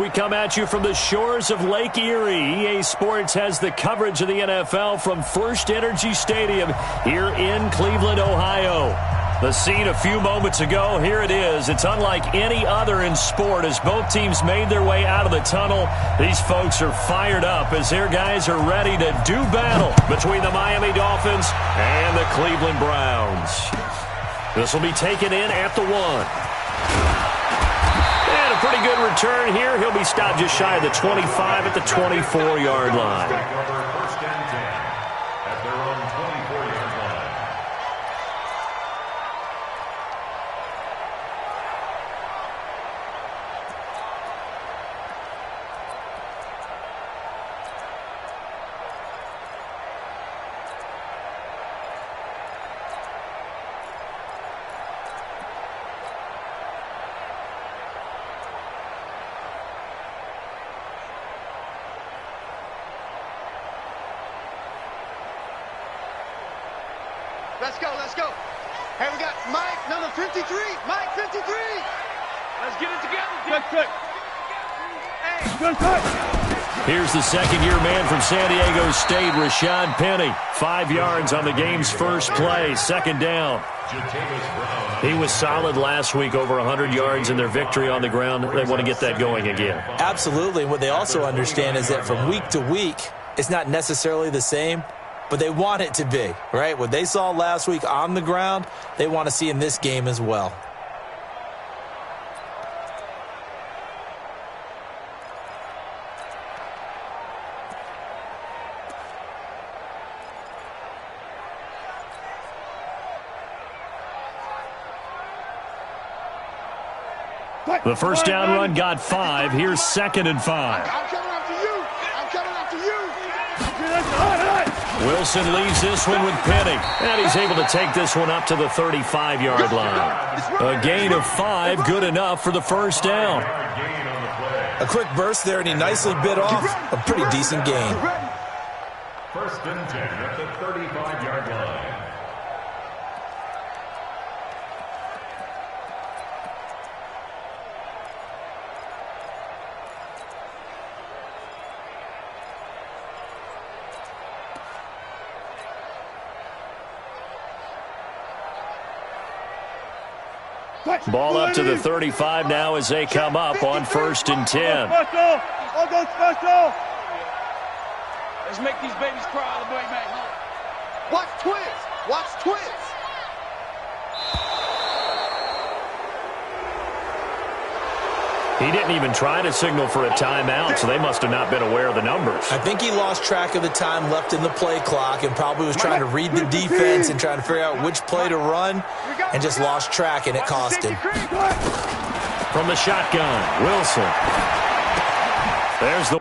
We come at you from the shores of Lake Erie. EA Sports has the coverage of the NFL from First Energy Stadium here in Cleveland, Ohio. The scene a few moments ago, here it is. It's unlike any other in sport as both teams made their way out of the tunnel. These folks are fired up as their guys are ready to do battle between the Miami Dolphins and the Cleveland Browns. This will be taken in at the 1. And a pretty good return here. He'll be stopped just shy of the 25 at the 24-yard line. Let's go, let's go. Hey, we got Mike, number 53. Mike, 53. Let's get it together. Quick. Hey. Here's the second-year man from San Diego State, Rashad Penny. 5 yards on the game's first play, second down. He was solid last week, over 100 yards in their victory on the ground. They want to get that going again. Absolutely. What they also understand is that from week to week, it's not necessarily the same, but they want it to be, right? What they saw last week on the ground, they want to see in this game as well. The first down run got 5. Here's 2nd and 5. I'm coming after you. I'm coming after you. Wilson leaves this one with Penny, and he's able to take this one up to the 35-yard line. A gain of 5, good enough for the first down. A quick burst there, and he nicely bit off a pretty decent gain. First and 10 at the 35-yard line. Ball up to the 35 now as they come up on 1st and 10. Let's make these babies cry all the way back home. Watch twins. Watch twins. He didn't even try to signal for a timeout, so they must have not been aware of the numbers. I think he lost track of the time left in the play clock and probably was trying to read the defense and trying to figure out which play to run and just lost track, and it cost him. From the shotgun, Wilson. There's the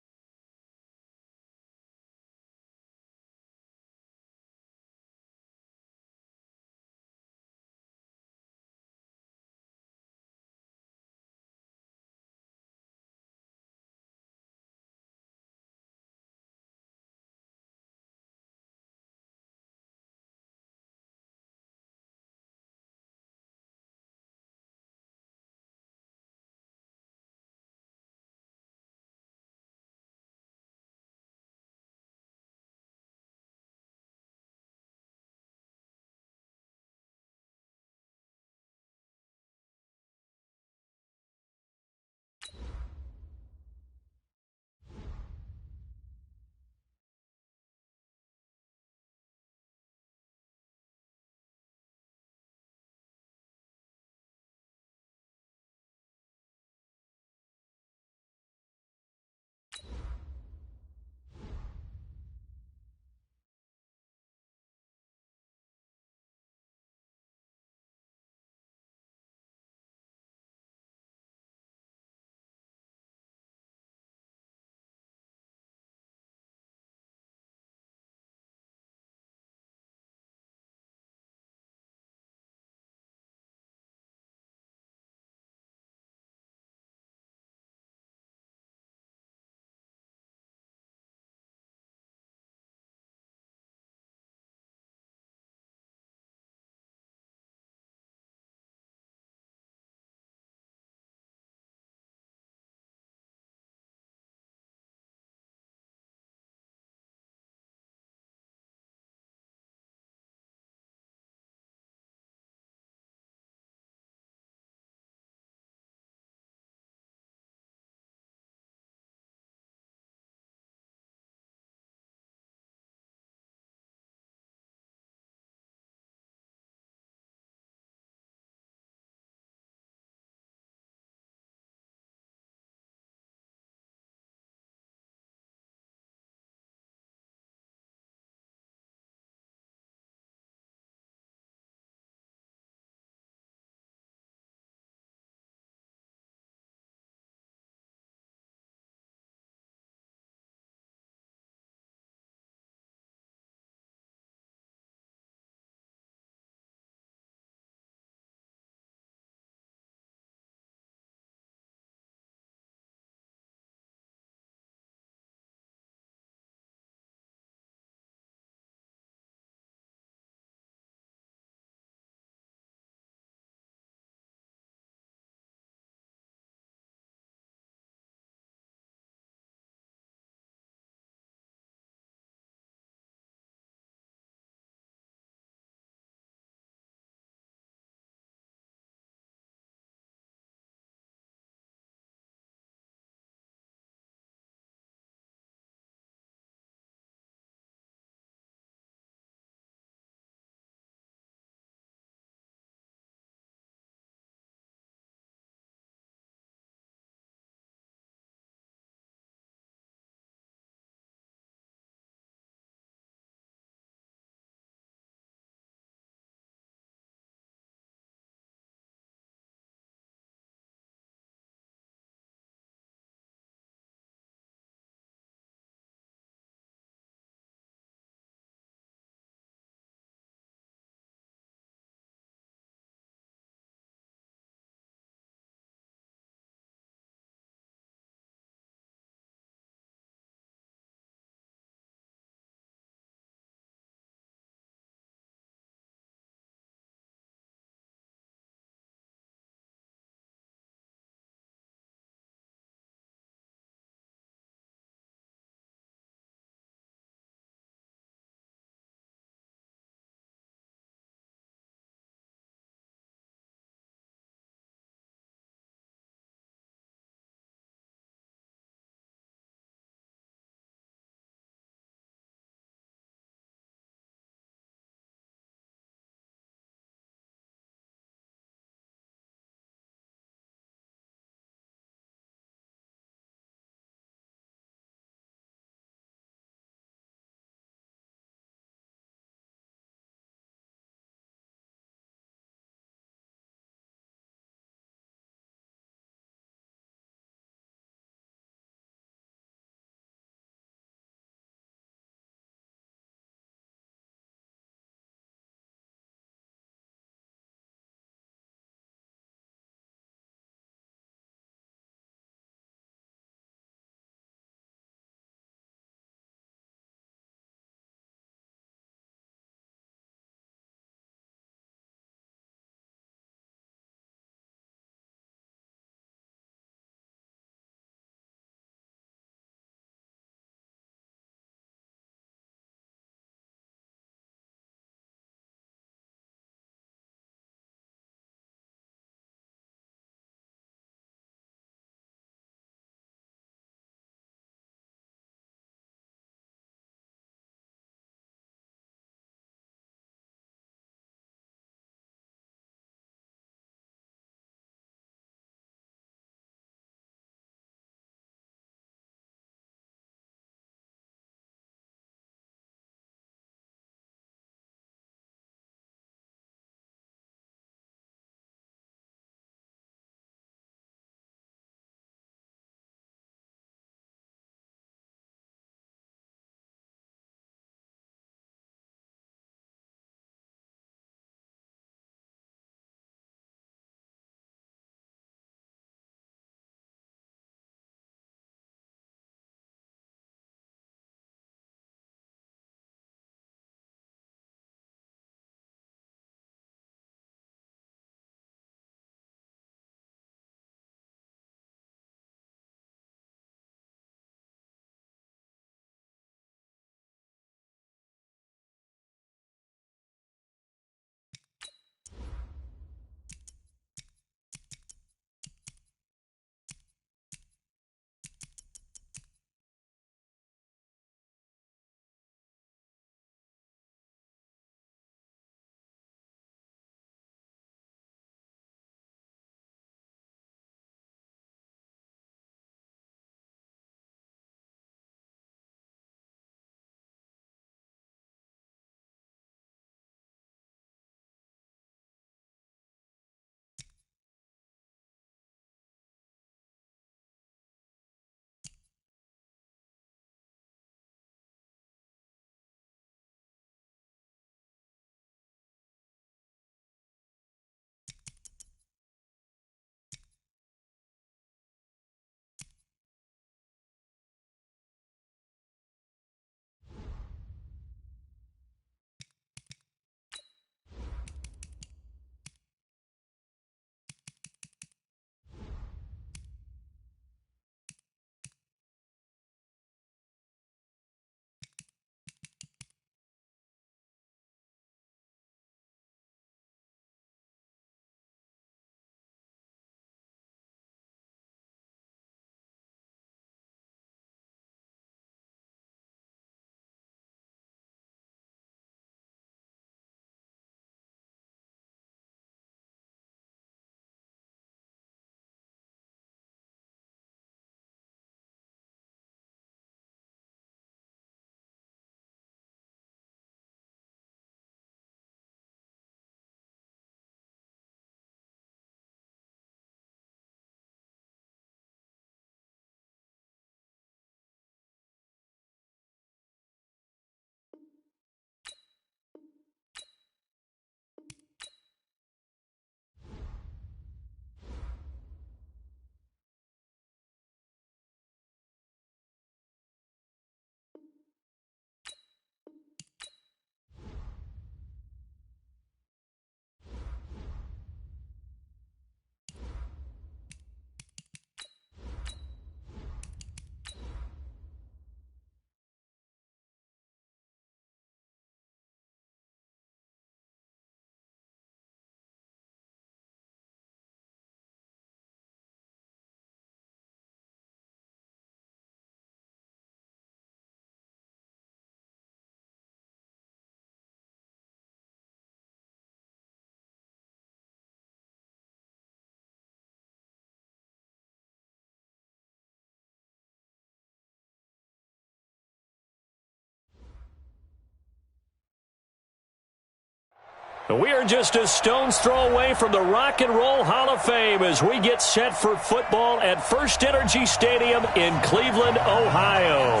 We are just a stone's throw away from the Rock and Roll Hall of Fame as we get set for football at First Energy Stadium in Cleveland, Ohio.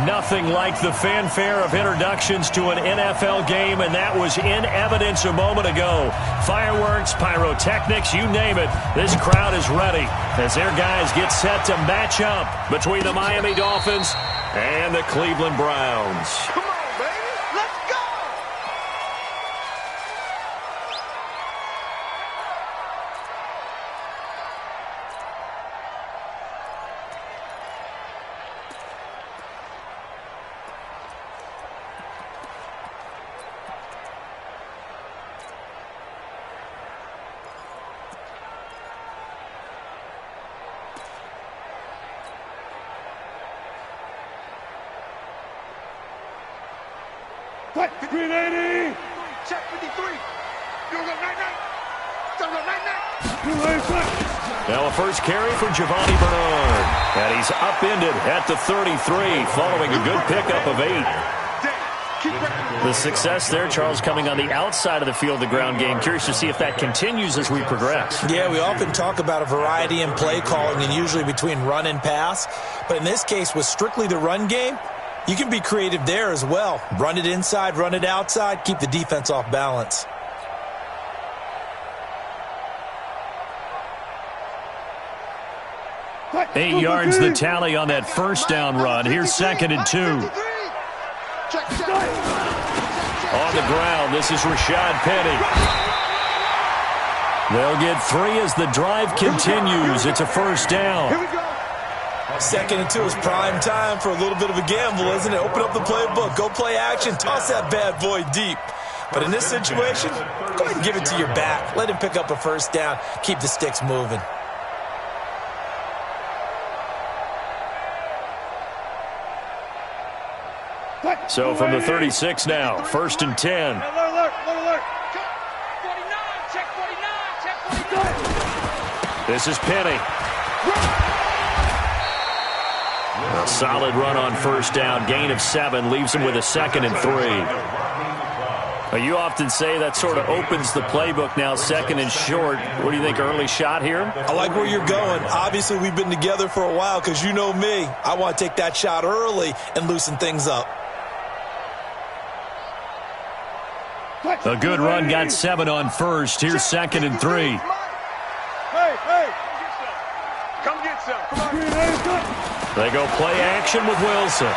Nothing like the fanfare of introductions to an NFL game, and that was in evidence a moment ago. Fireworks, pyrotechnics, you name it. This crowd is ready as their guys get set to match up between the Miami Dolphins and the Cleveland Browns. Come on, baby. Let's go. Green 80. Check 53. You go night-night. Don't go night-night. Now a first carry for Giovanni Bernard. And he's upended at the 33 following a good pickup of 8. The success there, Charles, coming on the outside of the field, the ground game. Curious to see if that continues as we progress. Yeah, we often talk about a variety in play calling and usually between run and pass. But in this case, with strictly the run game, you can be creative there as well. Run it inside, run it outside, keep the defense off balance. Eight yards the tally on that first down run. Here's 2nd and 2. On the ground, this is Rashad Penny. They'll get 3 as the drive continues. It's a first down. 2nd and 2 is prime time for a little bit of a gamble, isn't it? Open up the playbook, go play action, toss that bad boy deep. But in this situation, go ahead and give it to your back. Let him pick up a first down. Keep the sticks moving. So from the 36 now, 1st and 10. Alert. Check 49. This is Penny. A solid run on first down. Gain of 7 leaves him with a 2nd and 3. You often say that sort of opens the playbook now, 2nd and short. What do you think, early shot here? I like where you're going. Obviously, we've been together for a while because you know me. I want to take that shot early and loosen things up. A good run got 7 on first. Here's 2nd and 3. Hey. Come get some. Come on. They go play action with Wilson.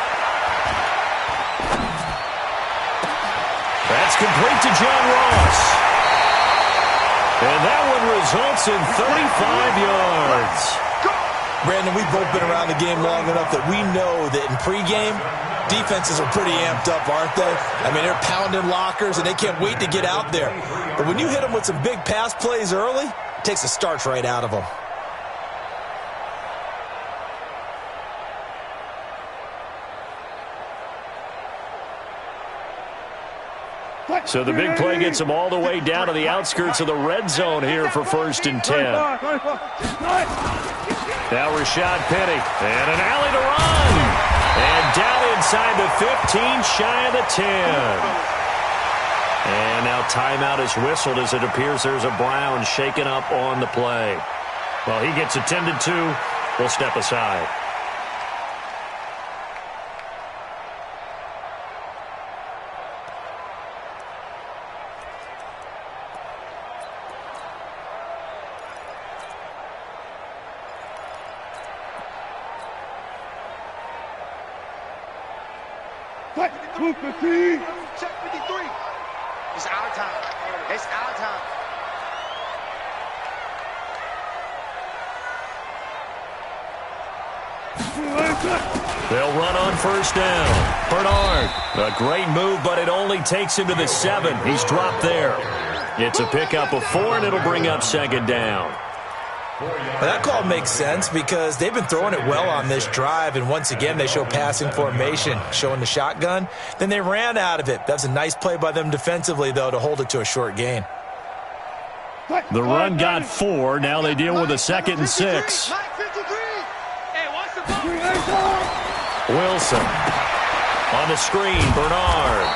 That's complete to John Ross. And that one results in 35 yards. Brandon, we've both been around the game long enough that we know that in pregame, defenses are pretty amped up, aren't they? I mean, they're pounding lockers, and they can't wait to get out there. But when you hit them with some big pass plays early, it takes the starch right out of them. So the big play gets them all the way down to the outskirts of the red zone here for 1st and 10. Now Rashad Penny. And an alley to run. And down inside the 15, shy of the 10. And now timeout is whistled as it appears there's a Brown shaken up on the play. Well, he gets attended to. We'll step aside. Check 53. It's our time. It's our time. They'll run on first down. Bernard, a great move, but it only takes him to the 7. He's dropped there. It's a pickup of 4, and it'll bring up 2nd down. Well, that call makes sense because they've been throwing it well on this drive, and once again they show passing formation, showing the shotgun. Then they ran out of it. That's a nice play by them defensively, though, to hold it to a short gain. The run got 4. Now they deal with a 2nd and 6. Wilson on the screen. Bernard.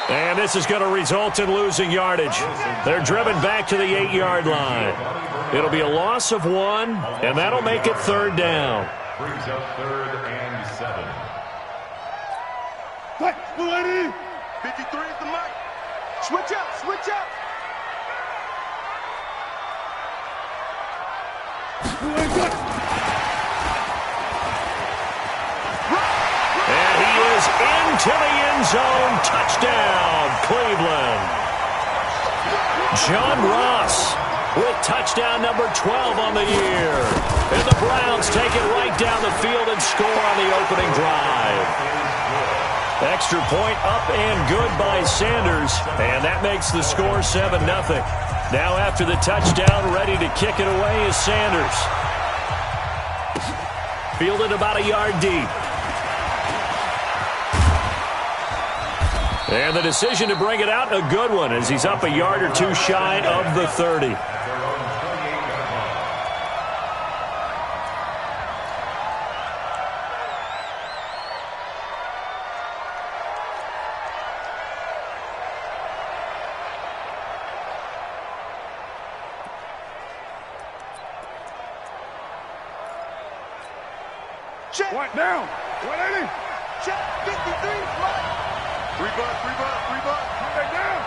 And this is going to result in losing yardage. They're driven back to the 8-yard line. It'll be a loss of 1, and that'll make it third down. Brings up 3rd and 7. 53 is the mic. Switch up, switch up. And he is into the end zone. Touchdown, Cleveland. John Ross with touchdown number 12 on the year. And the Browns take it right down the field and score on the opening drive. Extra point up and good by Sanders. And that makes the score 7-0. Now after the touchdown, ready to kick it away is Sanders. Fielded about a yard deep. And the decision to bring it out, a good one, as he's up a yard or two shy of the 30. Check. What now? 180. Check. 53. Right. 3 bucks. Right down.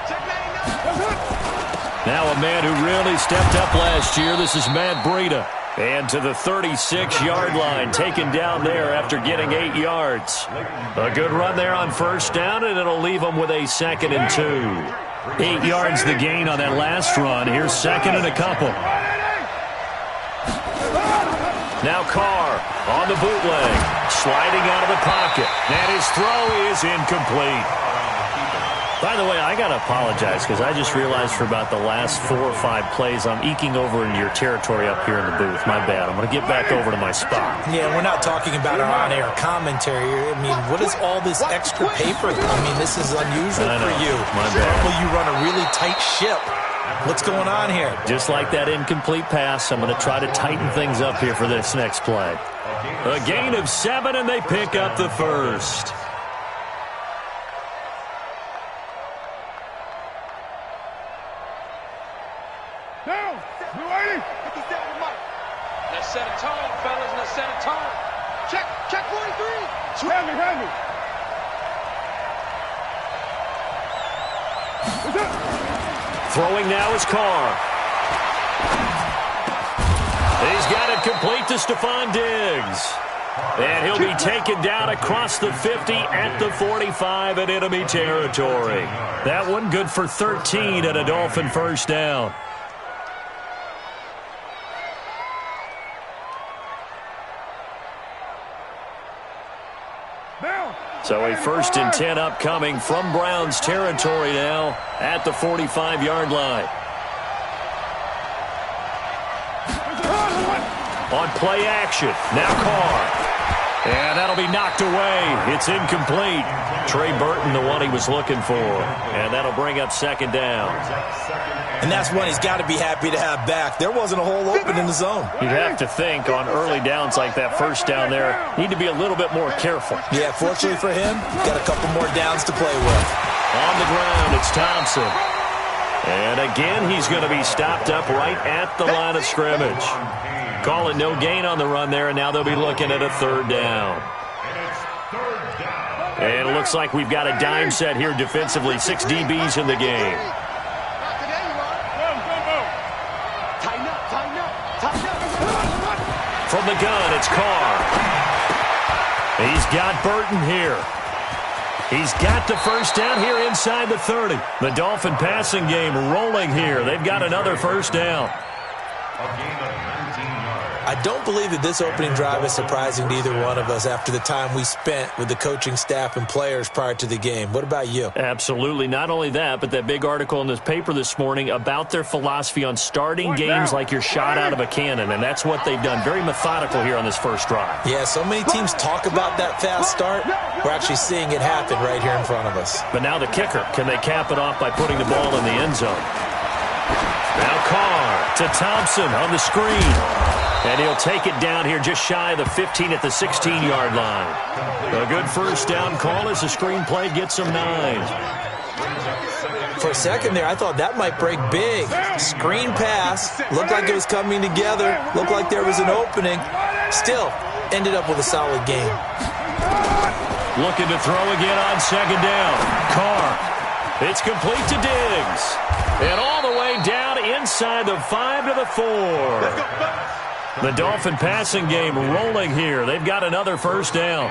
Check 99. Now a man who really stepped up last year. This is Matt Breida. And to the 36-yard line, taken down there after getting 8 yards. A good run there on first down, and it'll leave him with a 2nd and 2. 8 yards the gain on that last run. Here's 2nd and a couple. Now Carr on the bootleg, sliding out of the pocket. And his throw is incomplete. By the way, I got to apologize because I just realized for about the last 4 or 5 plays I'm eking over into your territory up here in the booth. My bad. I'm going to get back over to my spot. Yeah, we're not talking about our on-air commentary. I mean, what is all this extra paper? I mean, this is unusual for you. My bad. Normally you run a really tight ship. What's going on here? Just like that incomplete pass, I'm going to try to tighten things up here for this next play. A gain of 7, and they pick up the first. Down. 280. 57 Mike. Let's set a tone, fellas. Let's set a tone. Check 43. Hand me. What's up? Throwing now is Carr. He's got it complete to Stephon Diggs. And he'll be taken down across the 50 at the 45 in enemy territory. That one good for 13 at a Dolphin first down. So a 1st and 10 upcoming from Browns territory now at the 45-yard line. On play action, now Carr. And that'll be knocked away. It's incomplete. Trey Burton, the one he was looking for. And that'll bring up 2nd down. And that's one he's got to be happy to have back. There wasn't a hole open in the zone. You'd have to think on early downs like that first down there, need to be a little bit more careful. Yeah, fortunately for him, got a couple more downs to play with. On the ground, it's Thompson. And again, he's going to be stopped up right at the line of scrimmage. Call it no gain on the run there, and now they'll be looking at a 3rd down. And it looks like we've got a dime set here defensively. 6 DBs in the game. From the gun, it's Carr. He's got Burton here. He's got the first down here inside the 30. The Dolphin passing game rolling here. They've got another first down. I don't believe that this opening drive is surprising to either one of us after the time we spent with the coaching staff and players prior to the game. What about you? Absolutely. Not only that, but that big article in this paper this morning about their philosophy on starting games like you're shot out of a cannon, and that's what they've done. Very methodical here on this first drive. Yeah, so many teams talk about that fast start. We're actually seeing it happen right here in front of us. But now the kicker. Can they cap it off by putting the ball in the end zone? Now Carr to Thompson on the screen. And he'll take it down here just shy of the 15 at the 16-yard line. A good first down call as the screenplay gets him 9. For a second there, I thought that might break big. Screen pass. Looked like it was coming together. Looked like there was an opening. Still, ended up with a solid game. Looking to throw again on second down. Carr. It's complete to Diggs. And all the way down inside the 5 to the 4. The Dolphin passing game rolling here. They've got another first down.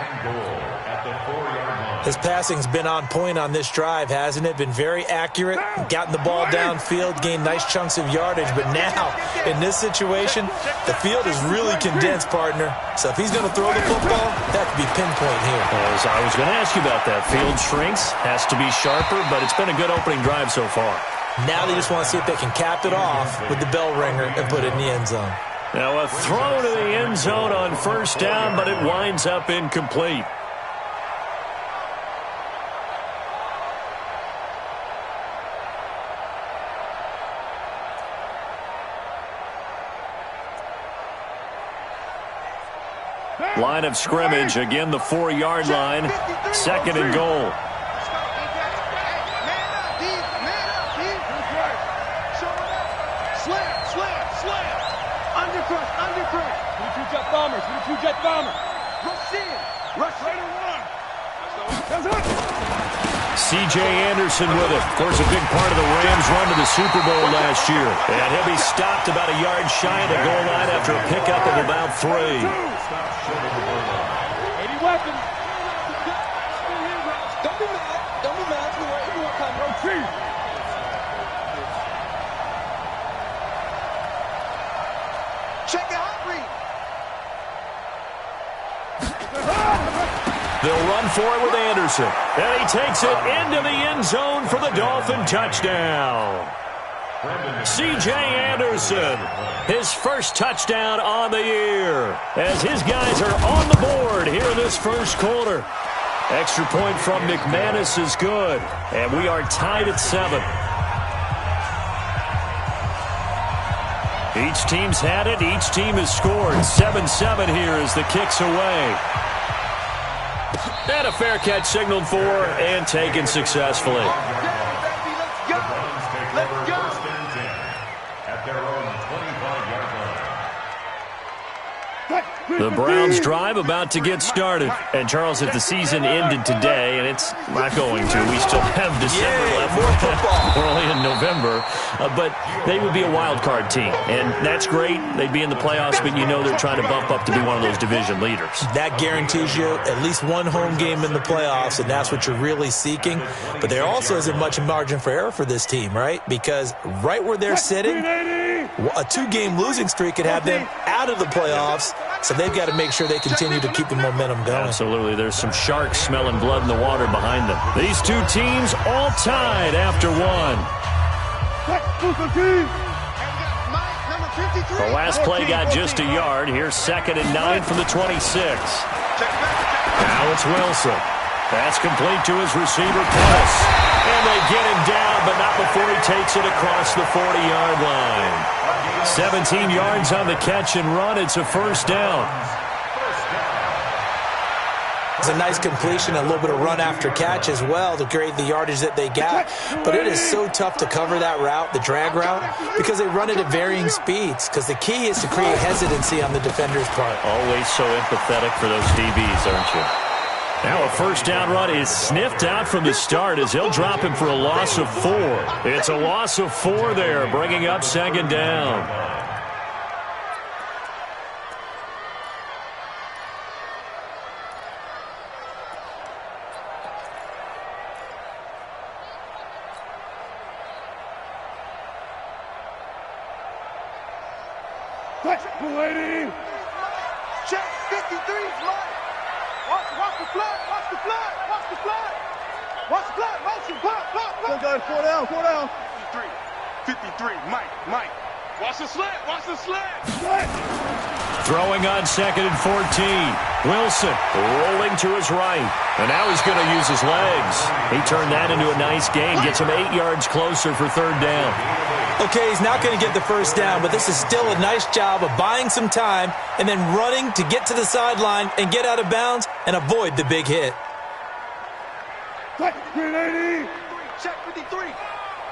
His passing's been on point on this drive, hasn't it? Been very accurate, gotten the ball downfield, gained nice chunks of yardage. But now, in this situation, the field is really condensed, partner. So if he's going to throw the football, that could be pinpoint here. As I was going to ask you about that. Field shrinks, has to be sharper, but it's been a good opening drive so far. Now they just want to see if they can cap it off with the bell ringer and put it in the end zone. Now a throw to the end zone on first down, but it winds up incomplete. Line of scrimmage, again the 4-yard line, second and goal. C.J. Anderson with it. Of course, a big part of the Rams' run to the Super Bowl last year. And he'll be stopped about a yard shy of the goal line after a pickup of about 3. 80 weapons. Don't be mad. Don't be mad. We're waiting for a come. Check the hot read. They'll run for it with Anderson. And he takes it into the end zone for the Dolphin touchdown. C.J. Anderson, his first touchdown on the year, as his guys are on the board here in this first quarter. Extra point from McManus is good, and we are tied at 7. Each team's had it. Each team has scored. 7-7 here as the kick's away. And a fair catch signaled for and taken successfully. The Browns drive about to get started. And, Charles, if the season ended today, and it's not going to, we still have December left. More football. We're only in November. But they would be a wild card team. And that's great. They'd be in the playoffs, but you know they're trying to bump up to be one of those division leaders. That guarantees you at least one home game in the playoffs, and that's what you're really seeking. But there also isn't much margin for error for this team, right? Because right where they're sitting, a 2-game losing streak could have them out of the playoffs. So they've got to make sure they continue to keep the momentum going. Absolutely. There's some sharks smelling blood in the water behind them. These two teams all tied after 1. The last play got just a yard. Here's 2nd and 9 from the 26. Now it's Wilson. That's complete to his receiver, Pettis. And they get him down, but not before he takes it across the 40-yard line. 17 yards on the catch and run. It's a first down. It's a nice completion, a little bit of run after catch as well to create the yardage that they got. But it is so tough to cover that route, the drag route, because they run it at varying speeds. Because the key is to create hesitancy on the defender's part. Always so empathetic for those DBs, aren't you? Now a first down run is sniffed out from the start as he'll drop him for a loss of 4. It's a loss of 4 there, bringing up 2nd down. Check 53 flat. Watch the flat. Watch the flat. Watch the flat. Watch the flat. Motion. Flat. 4 down. 53. Mike. Watch the slant. Throwing on 2nd and 14. Wilson rolling to his right. And now he's going to use his legs. He turned that into a nice gain. Gets him 8 yards closer for 3rd down. Okay, he's not going to get the first down, but this is still a nice job of buying some time and then running to get to the sideline and get out of bounds and avoid the big hit. Check 380. Check 53.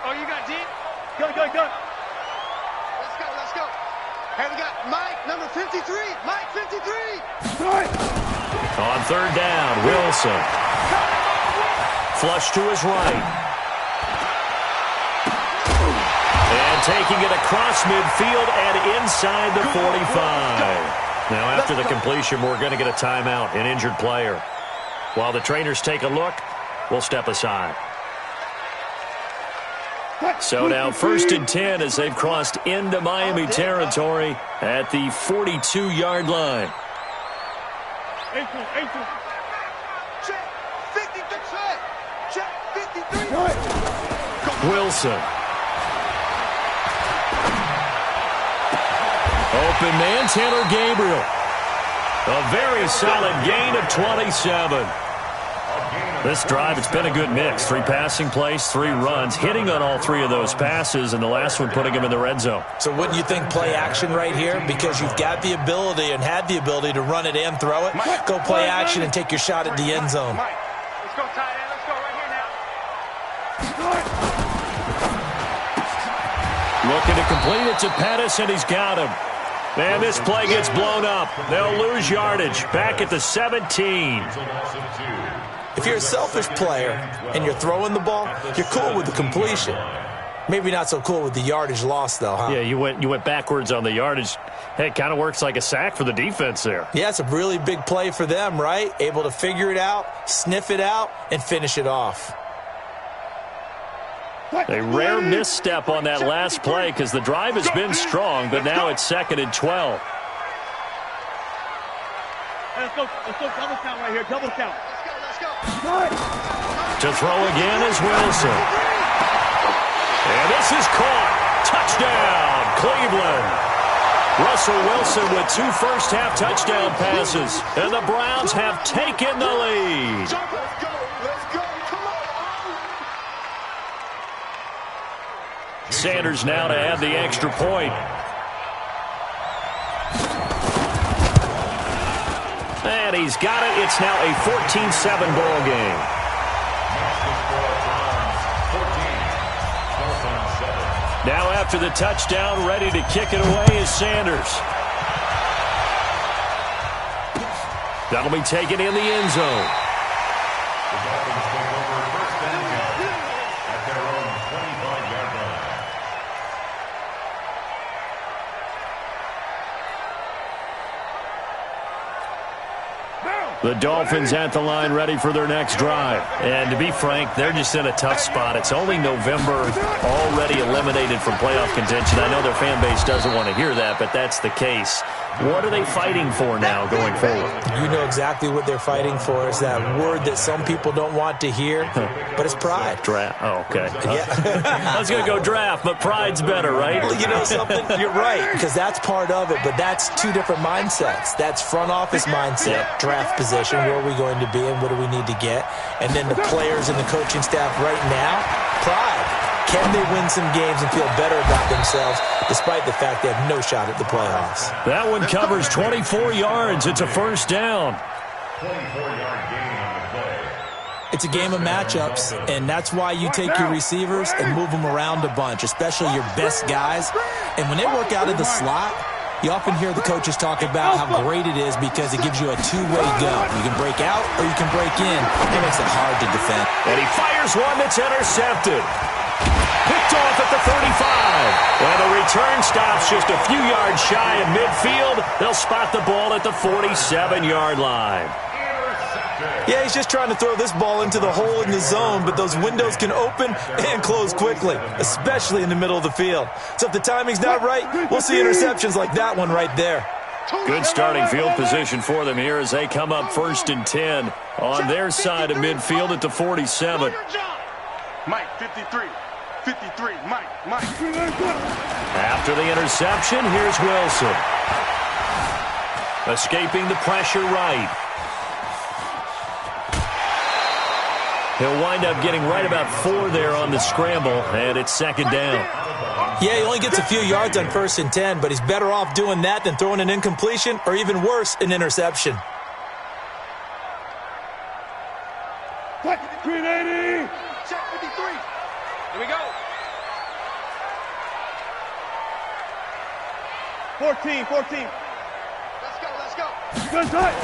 Oh, you got deep? Go. Let's go. Hey, we got Mike, number 53. Mike, 53. On third down, Wilson. Flush to his right. And taking it across midfield and inside the 45. Now, after the completion, we're going to get a timeout, an injured player. While the trainers take a look, we'll step aside. So now 1st and 10 as they've crossed into Miami territory at the 42-yard line. Check 53. Check 53. Wilson. Open man, Taylor Gabriel. A very solid gain of 27. This drive, it's been a good mix. 3 passing plays, 3 runs, hitting on all 3 of those passes, and the last one putting him in the red zone. So wouldn't you think play action right here? Because you've got the ability and had the ability to run it and throw it. Go play action and take your shot at the end zone. Mike, let's go tight end. Let's go right here now. Looking to complete it to Pettis, and he's got him. And this play gets blown up. They'll lose yardage. Back at the 17. If you're a selfish player and you're throwing the ball, you're cool with the completion. Maybe not so cool with the yardage loss, though, huh? Yeah, you went backwards on the yardage. Hey, it kind of works like a sack for the defense there. Yeah, it's a really big play for them, right? Able to figure it out, sniff it out, and finish it off. A rare misstep on that last play because the drive has been strong, but now it's 2nd and 12. Let's go double count right here. Double count. To throw again is Wilson. And this is caught. Touchdown, Cleveland. Russell Wilson with 2 first-half touchdown passes. And the Browns have taken the lead. Let's go. Come on. Sanders now to add the extra point. And he's got it. It's now a 14-7 ball game. Now after the touchdown, ready to kick it away is Sanders. That'll be taken in the end zone. The Dolphins at the line ready for their next drive. And to be frank, they're just in a tough spot. It's only November, already eliminated from playoff contention. I know their fan base doesn't want to hear that, but that's the case. What are they fighting for now going forward? You know exactly what they're fighting for. Is that word that some people don't want to hear, but it's pride. Draft. Oh, okay. Yeah. I was going to go draft, but pride's better, right? Well, you know something? You're right, because that's part of it, but that's 2 different mindsets. That's front office mindset, draft position, where are we going to be and what do we need to get? And then the players and the coaching staff right now, pride. Can they win some games and feel better about themselves despite the fact they have no shot at the playoffs? That one covers 24 yards. It's a first down. 24-yard gain on the play. It's a game of matchups, and that's why you take your receivers and move them around a bunch, especially your best guys. And when they work out of the slot, you often hear the coaches talk about how great it is because it gives you a 2-way go. You can break out or you can break in. It makes it hard to defend. And he fires one that's intercepted. Picked off at the 35. And the return stops just a few yards shy of midfield. They'll spot the ball at the 47-yard line. Yeah, he's just trying to throw this ball into the hole in the zone, but those windows can open and close quickly, especially in the middle of the field. So if the timing's not right, we'll see interceptions like that one right there. Good starting field position for them here as they come up 1st and 10 on their side of midfield at the 47. Mike, 53. 53, Mike. After the interception, here's Wilson. Escaping the pressure right. He'll wind up getting right about 4 there on the scramble, and it's 2nd down. Yeah, he only gets a few yards on 1st and 10, but he's better off doing that than throwing an incompletion or even worse, an interception. 380. Check 53. Here we go. 14. Let's go. Good tight.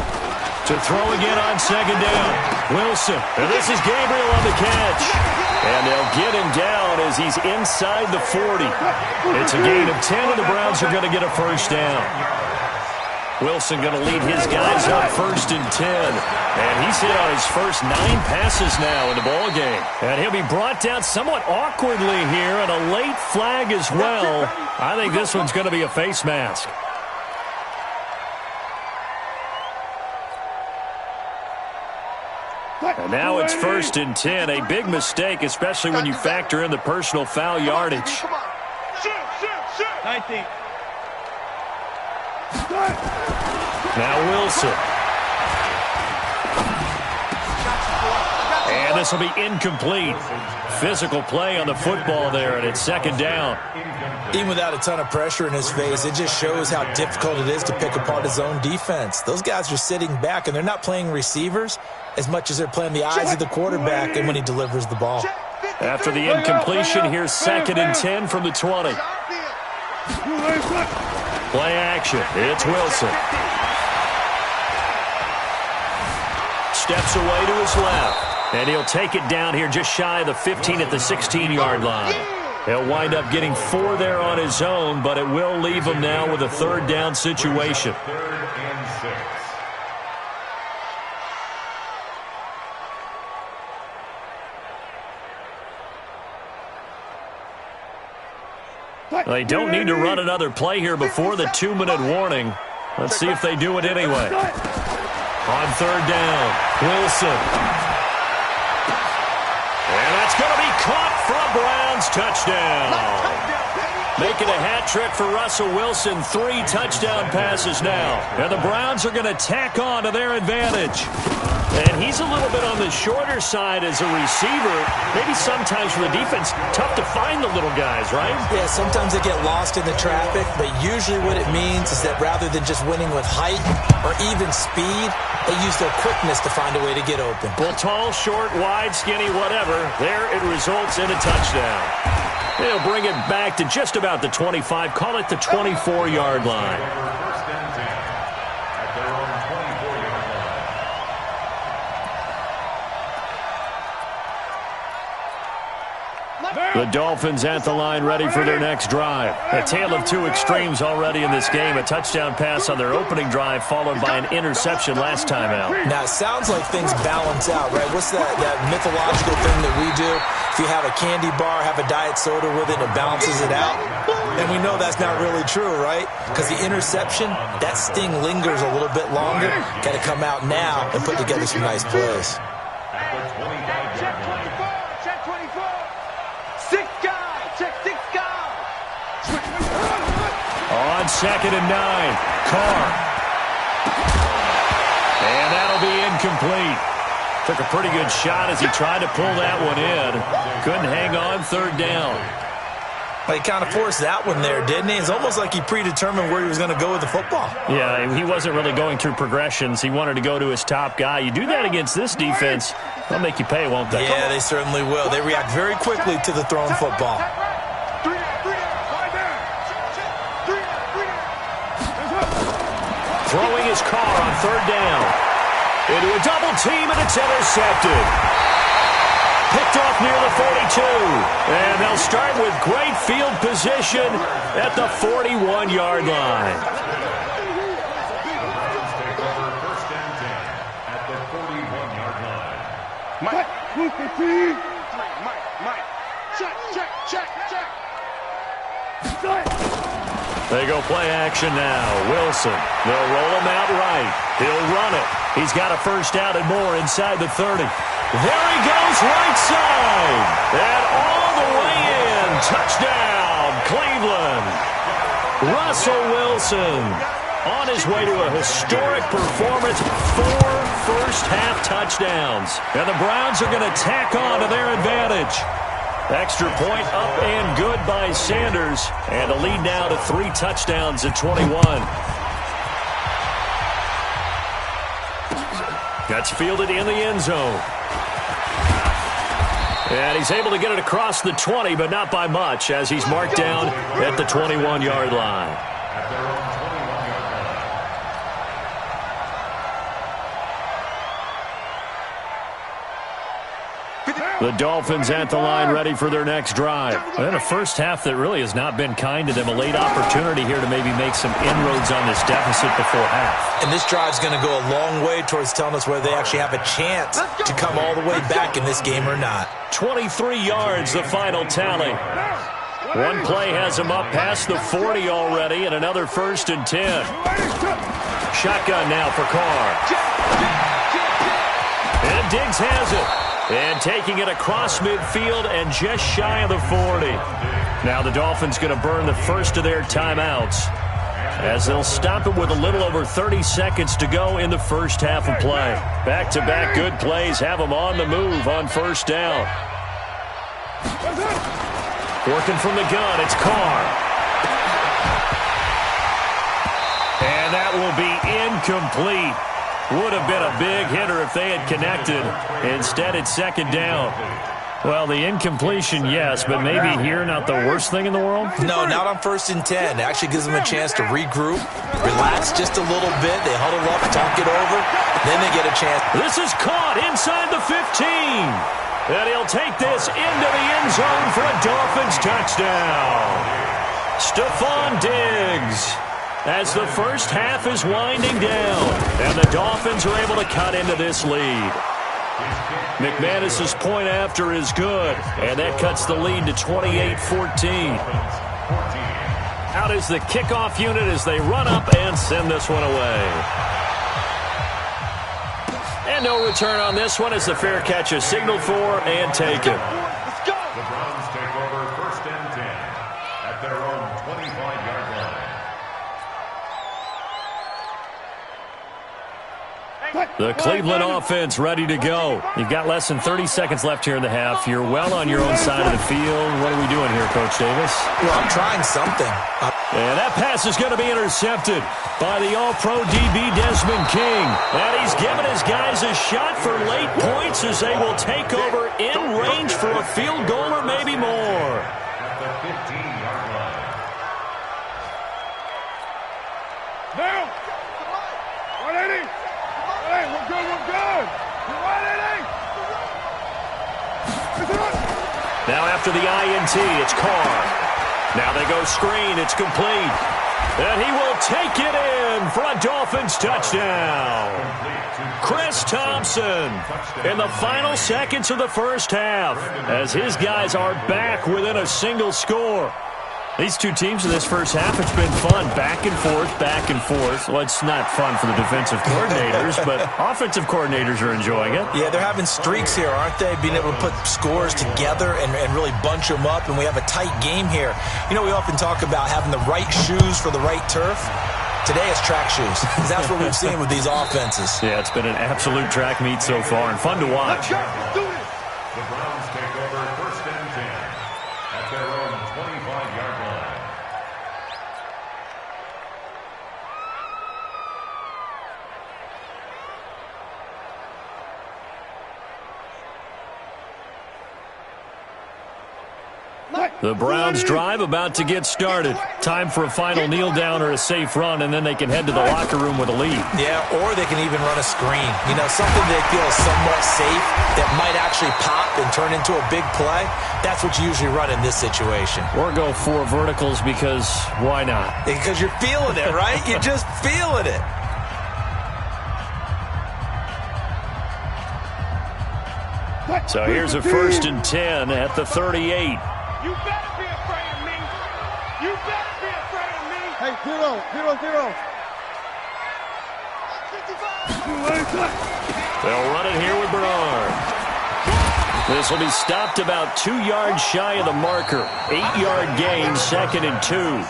To throw again on 2nd down. Wilson. And this is Gabriel on the catch. And they'll get him down as he's inside the 40. It's a gain of 10, and the Browns are going to get a 1st down. Wilson going to lead his guys up 1st and 10. And he's hit on his first 9 passes now in the ball game. And he'll be brought down somewhat awkwardly here, and a late flag as well. I think this one's going to be a face mask. And now it's 1st and 10. A big mistake, especially when you factor in the personal foul yardage. 19. Now Wilson. And this will be incomplete. Physical play on the football there, and it's 2nd down. Even without a ton of pressure in his face, it just shows how difficult it is to pick apart his own defense. Those guys are sitting back, and they're not playing receivers as much as they're playing the eyes of the quarterback and when he delivers the ball. After the incompletion, here's 2nd and 10 from the 20. Play action. It's Wilson. Steps away to his left. And he'll take it down here just shy of the 15 at the 16-yard line. He'll wind up getting 4 there on his own, but it will leave him now with a 3rd down situation. 3rd and 6. They don't need to run another play here before the 2-minute warning. Let's see if they do it anyway. On 3rd down, Wilson. And that's going to be caught for a Browns touchdown. Making a hat trick for Russell Wilson. 3 touchdown passes now. And the Browns are going to tack on to their advantage. And he's a little bit on the shorter side as a receiver. Maybe sometimes for the defense, tough to find the little guys, right? Yeah, sometimes they get lost in the traffic, but usually what it means is that rather than just winning with height or even speed, they use their quickness to find a way to get open. Well, tall, short, wide, skinny, whatever, there it results in a touchdown. They'll bring it back to just about the 25, call it the 24-yard line. The Dolphins at the line ready for their next drive. A tale of 2 extremes already in this game. A touchdown pass on their opening drive followed by an interception last time out. Now, it sounds like things balance out, right? What's that mythological thing that we do? If you have a candy bar, have a diet soda with it, it balances it out. And we know that's not really true, right? Because the interception, that sting lingers a little bit longer. Got to come out now and put together some nice plays. On 2nd and 9, Carr. And that'll be incomplete. Took a pretty good shot as he tried to pull that one in. Couldn't hang on 3rd down. He kind of forced that one there, didn't he? It's almost like he predetermined where he was going to go with the football. Yeah, he wasn't really going through progressions. He wanted to go to his top guy. You do that against this defense, they'll make you pay, won't they? Yeah, they certainly will. They react very quickly to the thrown football. Throwing his Carr on 3rd down. Into a double team, and it's intercepted. Picked off near the 42. And they'll start with great field position at the 41-yard line. First and 10 at the 41-yard line. Mike, move the team. Mike. Check. They go play action now. Wilson. They'll roll him out right. He'll run it. He's got a 1st down and more inside the 30. There he goes right side. And all the way in. Touchdown, Cleveland. Russell Wilson on his way to a historic performance. 4 first-half touchdowns. And the Browns are going to tack on to their advantage. Extra point up and good by Sanders. And a lead now to 3 touchdowns at 21. That's fielded in the end zone. And he's able to get it across the 20, but not by much, as he's marked down at the 21-yard line. The Dolphins at the line, ready for their next drive. And a first half that really has not been kind to them. A late opportunity here to maybe make some inroads on this deficit before half. And this drive's going to go a long way towards telling us whether they actually have a chance to come all the way back in this game or not. 23 yards, the final tally. One play has him up past the 40 already, and another 1st and 10. Shotgun now for Carr. And Diggs has it. And taking it across midfield and just shy of the 40. Now the Dolphins going to burn the first of their timeouts, as they'll stop it with a little over 30 seconds to go in the first half of play. Back-to-back good plays have them on the move on first down. Working from the gun, it's Carr. And that will be incomplete. Would have been a big hitter if they had connected. Instead, it's 2nd down. Well, the incompletion, yes, but maybe here not the worst thing in the world? No, not on 1st and 10. It actually gives them a chance to regroup, relax just a little bit. They huddle up, talk it over, then they get a chance. This is caught inside the 15. And he'll take this into the end zone for a Dolphins touchdown. Stephon Diggs. As the first half is winding down, and the Dolphins are able to cut into this lead. McManus's point after is good, and that cuts the lead to 28-14. Out is the kickoff unit as they run up and send this one away. And no return on this one as the fair catch is signaled for and taken. Let's go. The Browns take over 1st and 10 at their own 25-yard line. The Cleveland offense ready to go. You've got less than 30 seconds left here in the half. You're well on your own side of the field. What are we doing here, Coach Davis? Well, I'm trying something. And that pass is going to be intercepted by the All-Pro DB Desmond King. And he's giving his guys a shot for late points as they will take over in range for a field goal or maybe more. At the 15-yard line. Now! 180! Hey, we're good, we're good! 180! Now after the INT, it's Carr. Now they go screen, it's complete. And he will take it in for a Dolphins touchdown. Chris Thompson in the final seconds of the first half as his guys are back within a single score. These two teams in this first half, it's been fun. Back and forth, back and forth. Well, it's not fun for the defensive coordinators, but offensive coordinators are enjoying it. Yeah, they're having streaks here, aren't they? Being able to put scores together and really bunch them up, and we have a tight game here. You know, we often talk about having the right shoes for the right turf. Today it's track shoes, because that's what we've seen with these offenses. Yeah, it's been an absolute track meet so far, and fun to watch. The Browns take over 1st and 10 at their own 25-yard line. The Browns drive about to get started. Time for a final kneel down or a safe run, and then they can head to the locker room with a lead. Yeah, or they can even run a screen. You know, something they feel is somewhat safe that might actually pop and turn into a big play. That's what you usually run in this situation. Or go 4 verticals because why not? Because you're feeling it, right? You're just feeling it. So here's a 1st and 10 at the 38. You better be afraid of me! You better be afraid of me! Hey, 0, 0, 0. 55! They'll run it here with Bernard. This will be stopped about 2 yards shy of the marker. 8-yard gain, 2nd and 2.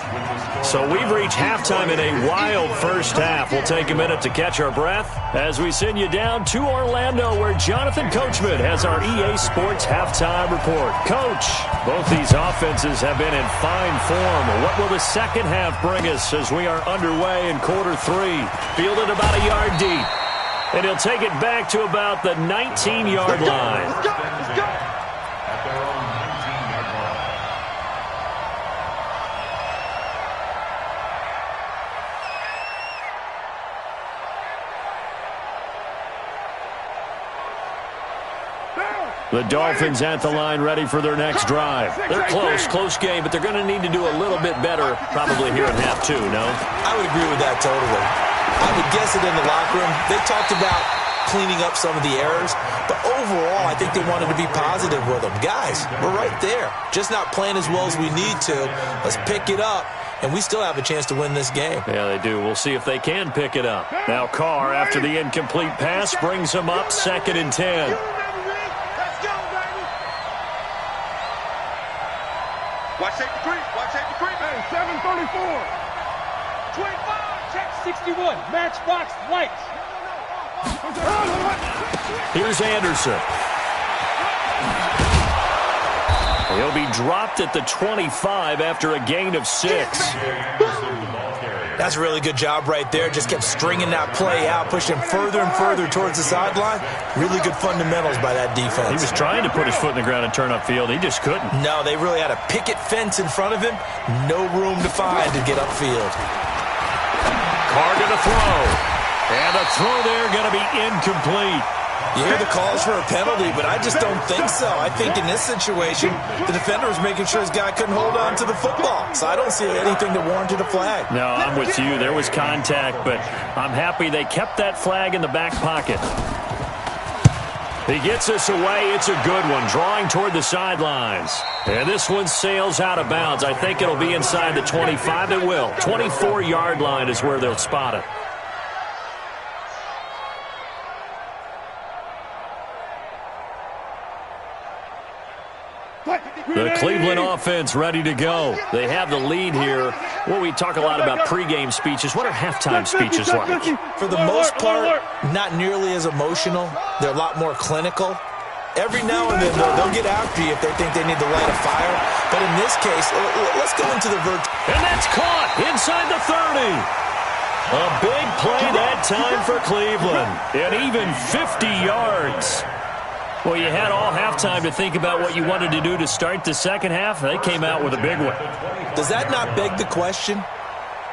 So we've reached halftime in a wild first half. We'll take a minute to catch our breath as we send you down to Orlando, where Jonathan Coachman has our EA Sports halftime report. Coach, both these offenses have been in fine form. What will the second half bring us as we are underway in quarter 3? Fielded about a yard deep. And he'll take it back to about the 19-yard line. Let's go. Let's go. At their own 19-yard line. The Dolphins at the line, ready for their next drive. They're close game, but they're going to need to do a little bit better probably here in half 2, no? I would agree with that totally. I would guess it in the locker room. They talked about cleaning up some of the errors, but overall, I think they wanted to be positive with them. Guys, we're right there. Just not playing as well as we need to. Let's pick it up, and we still have a chance to win this game. Yeah, they do. We'll see if they can pick it up. Now Carr, after the incomplete pass, brings them up 2nd and 10. Watch safety creep. Watch safety creep. Hey, 734. 25. Check 61. Matchbox lights. Here's Anderson. He'll be dropped at the 25 after a gain of 6. That's a really good job right there. Just kept stringing that play out, pushing further and further towards the sideline. Really good fundamentals by that defense. He was trying to put his foot in the ground and turn upfield. He just couldn't. No, they really had a picket fence in front of him. No room to find to get upfield. Carr going to throw. And the throw there going to be incomplete. You hear the calls for a penalty, but I just don't think so. I think in this situation, the defender was making sure his guy couldn't hold on to the football. So I don't see anything that warranted a flag. No, I'm with you. There was contact, but I'm happy they kept that flag in the back pocket. He gets us away. It's a good one, drawing toward the sidelines. And this one sails out of bounds. I think it'll be inside the 25. It will. 24-yard line is where they'll spot it. The Cleveland offense ready to go. They have the lead here. Well, we talk a lot about pregame speeches. What are halftime speeches like? For the most part, not nearly as emotional. They're a lot more clinical. Every now and then, they'll get after you if they think they need to light a fire. But in this case, let's go into the And that's caught inside the 30. A big play that time for Cleveland. And even 50 yards. Well, you had all halftime to think about what you wanted to do to start the second half. They came out with a big one. Does that not beg the question?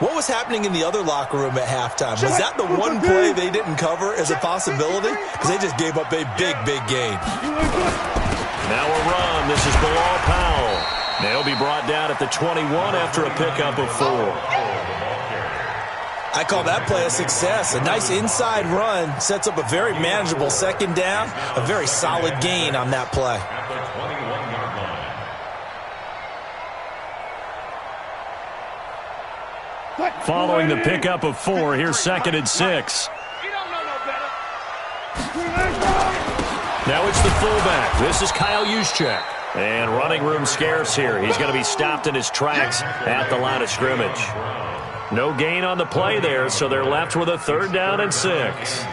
What was happening in the other locker room at halftime? Was that the one play they didn't cover as a possibility? Because they just gave up a big gain. Now a run. This is Bilal Powell. They'll be brought down at the 21 after a pickup of 4. I call that play a success. A nice inside run sets up a very manageable second down. A very solid gain on that play. Following the pickup of 4, here's 2nd and 6. Now it's the fullback. This is Kyle Juszczyk. And running room scarce here. He's going to be stopped in his tracks at the line of scrimmage. No gain on the play there, so they're left with a 3rd down and 6.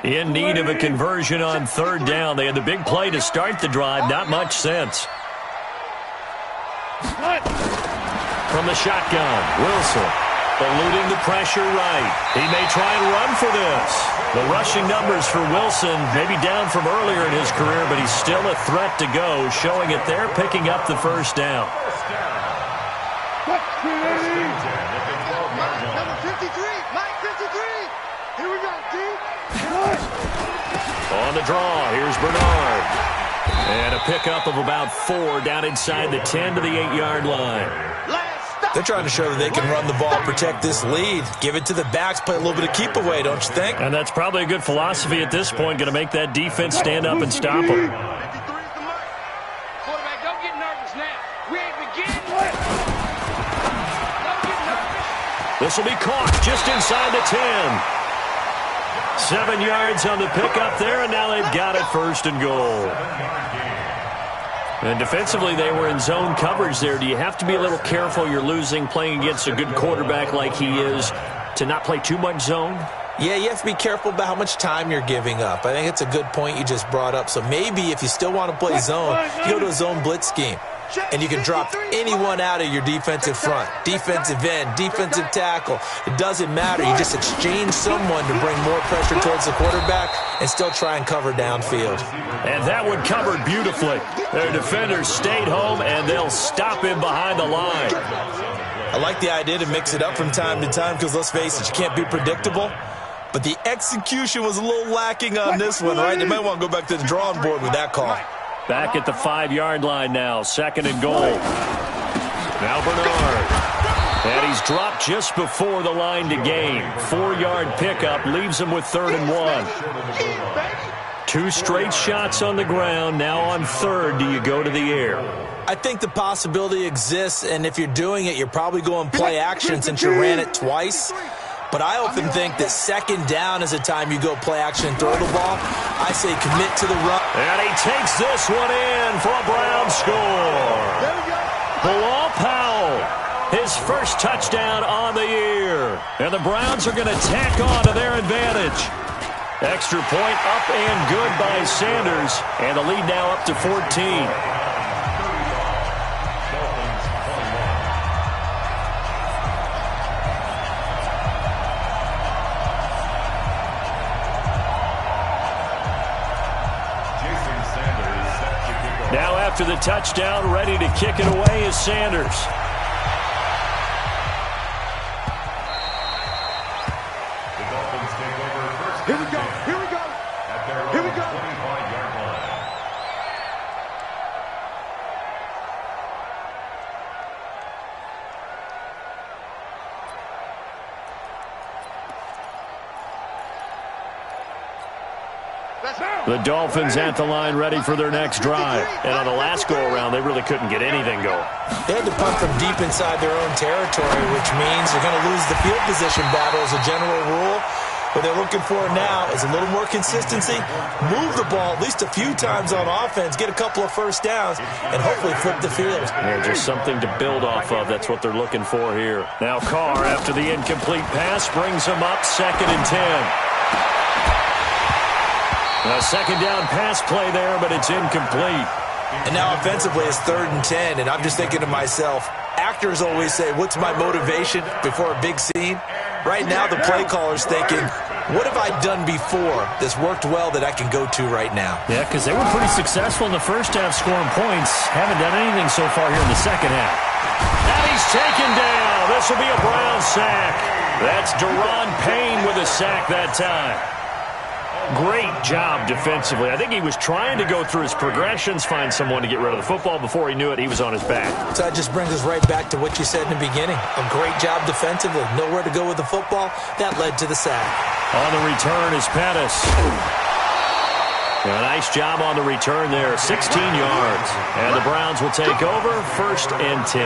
In need of a conversion on 3rd down. They had the big play to start the drive. Not much sense. From the shotgun, Wilson eluding the pressure right. He may try and run for this. The rushing numbers for Wilson maybe down from earlier in his career, but he's still a threat to go, showing it there, picking up the 1st down. Number 53, Mike 53. Here we go, dude. On the draw, here's Bernard. And a pickup of about 4 down inside the 10 to the 8-yard line. They're trying to show that they can run the ball, protect this lead. Give it to the backs, play a little bit of keep away, don't you think? And that's probably a good philosophy at this point, going to make that defense stand up and stop them. Quarterback, don't get nervous now. We ain't beginning. This will be caught just inside the 10. 7 yards on the pickup there, and now they've got it 1st and goal. And defensively, they were in zone coverage there. Do you have to be a little careful? You're losing, playing against a good quarterback like he is, to not play too much zone? Yeah, you have to be careful about how much time you're giving up. I think it's a good point you just brought up. So maybe if you still want to play zone, you go to a zone blitz scheme. And you can drop anyone out of your defensive front, defensive end, defensive tackle. It doesn't matter. You just exchange someone to bring more pressure towards the quarterback and still try and cover downfield. And that one covered beautifully. Their defenders stayed home, and they'll stop him behind the line. I like the idea to mix it up from time to time because, let's face it, you can't be predictable. But the execution was a little lacking on this one, right? They might want to go back to the drawing board with that call. Back at the 5-yard line now, 2nd and goal. Now Bernard. And he's dropped just before the line to gain. 4-yard pickup leaves him with 3rd and 1. 2 straight shots on the ground. Now on 3rd, do you go to the air? I think the possibility exists, and if you're doing it, you're probably going play action since you ran it twice. But I often think that 2nd down is the time you go play action and throw the ball. I say commit to the run. And he takes this one in for a Brown score. Bilal Powell, his first touchdown on the year. And the Browns are going to tack on to their advantage. Extra point up and good by Sanders. And the lead now up to 14. Now after the touchdown, ready to kick it away is Sanders. The Dolphins take over 1st. Here we go. Here we go. At their own 25-yard line. The Dolphins at the line ready for their next drive. And on the last go-around, they really couldn't get anything going. They had to punt from deep inside their own territory, which means they're going to lose the field position battle as a general rule. What they're looking for now is a little more consistency, move the ball at least a few times on offense, get a couple of 1st downs, and hopefully flip the field. Yeah, just something to build off of. That's what they're looking for here. Now Carr, after the incomplete pass, brings him up 2nd and 10. A 2nd down pass play there, but it's incomplete. And now offensively it's 3rd and 10, and I'm just thinking to myself, actors always say, what's my motivation before a big scene? Right now the play caller's thinking, what have I done before that's worked well that I can go to right now? Yeah, because they were pretty successful in the first half scoring points. Haven't done anything so far here in the second half. And he's taken down. This will be a Brown sack. That's Deron Payne with a sack that time. Great job defensively. I think he was trying to go through his progressions, find someone to get rid of the football. Before he knew it, he was on his back. So that just brings us right back to what you said in the beginning. A great job defensively. Nowhere to go with the football. That led to the sack. On the return is Pettis. A nice job on the return there. 16 yards. And the Browns will take over 1st and 10.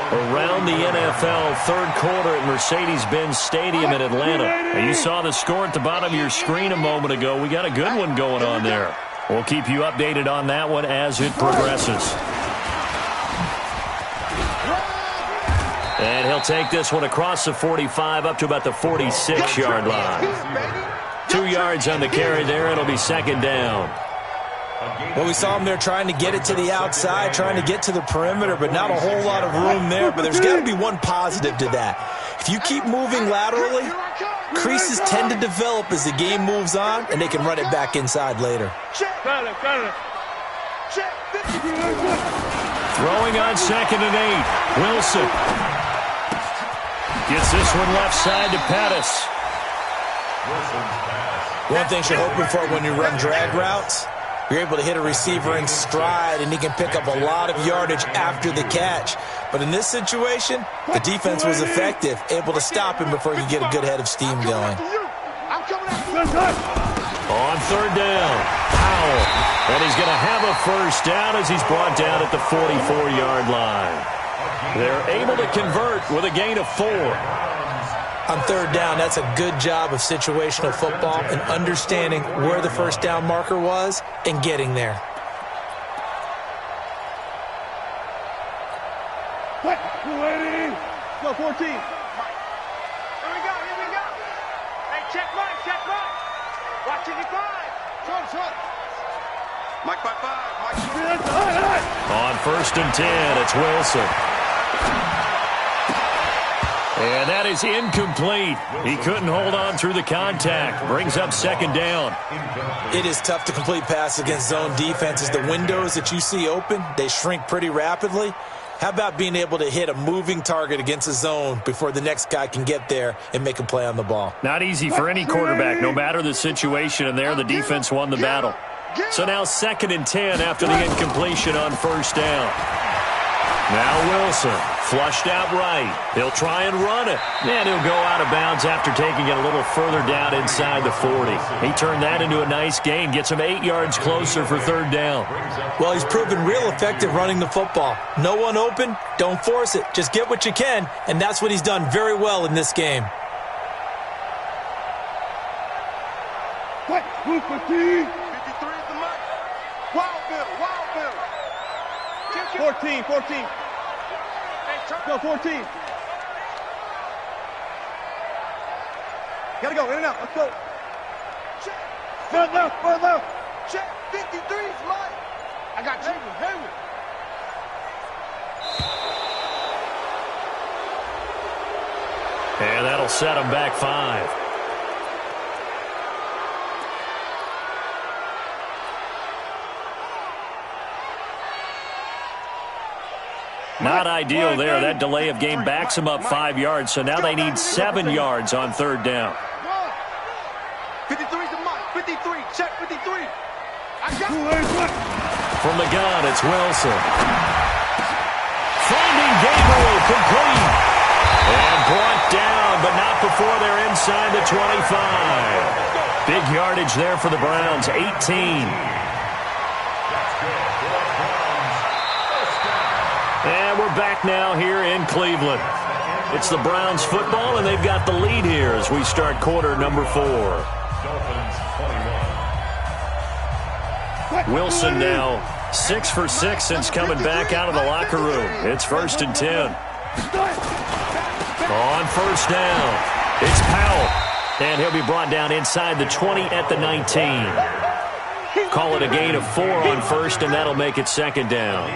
Around the NFL, 3rd quarter at Mercedes-Benz Stadium in Atlanta. And you saw the score at the bottom of your screen a moment ago. We got a good one going on there. We'll keep you updated on that one as it progresses. And he'll take this one across the 45 up to about the 46-yard line. 2 yards on the carry there. It'll be 2nd down. Well, we saw him there trying to get it to the outside, trying to get to the perimeter, but not a whole lot of room there. But there's got to be one positive to that. If you keep moving laterally, creases tend to develop as the game moves on, and they can run it back inside later. Throwing on 2nd and 8. Wilson gets this one left side to Pettis. One thing you're hoping for when you run drag routes, you're able to hit a receiver in stride, and he can pick up a lot of yardage after the catch. But in this situation, the defense was effective, able to stop him before he could get a good head of steam going. On 3rd down, Powell. And he's going to have a 1st down as he's brought down at the 44-yard line. They're able to convert with a gain of 4. On third down, that's a good job of situational football and understanding where the first down marker was and getting there. Go 14. Here we go. Hey, check Mike. Watch it, 5. Short. Mike by 5. On first and 10, it's Wilson. And that is incomplete. He couldn't hold on through the contact. Brings up second down. It is tough to complete passes against zone defenses. The windows that you see open, they shrink pretty rapidly. How about being able to hit a moving target against a zone before the next guy can get there and make a play on the ball? Not easy for any quarterback, no matter the situation, and there the defense won the battle. So now second and 10 after the incompletion on first down. Now Wilson, flushed out right. He'll try and run it. And he'll go out of bounds after taking it a little further down inside the 40. He turned that into a nice gain, gets him 8 yards closer for third down. Well, he's proven real effective running the football. No one open, don't force it. Just get what you can, and that's what he's done very well in this game. What? 53 is the mark. Wild Bill. 14. Go 14. Gotta go, in and out. Let's go. Check. Front left. Check. 53 is mine. I got you. Hayward. And that'll set him back 5. Not ideal there. That delay of game backs them up 5 yards, so now they need 7 yards on third down. 53 is the mark. 53. Check 53. I got From the gun, it's Wilson. Finding Gabriel complete. And brought down, but not before they're inside the 25. Big yardage there for the Browns, 18. And we're back now here in Cleveland. It's the Browns football, and they've got the lead here as we start quarter number 4. Wilson now 6 for 6 since coming back out of the locker room. It's first and 10. On first down, it's Powell. And he'll be brought down inside the 20 at the 19. Call it a gain of 4 on first, and that'll make it second down.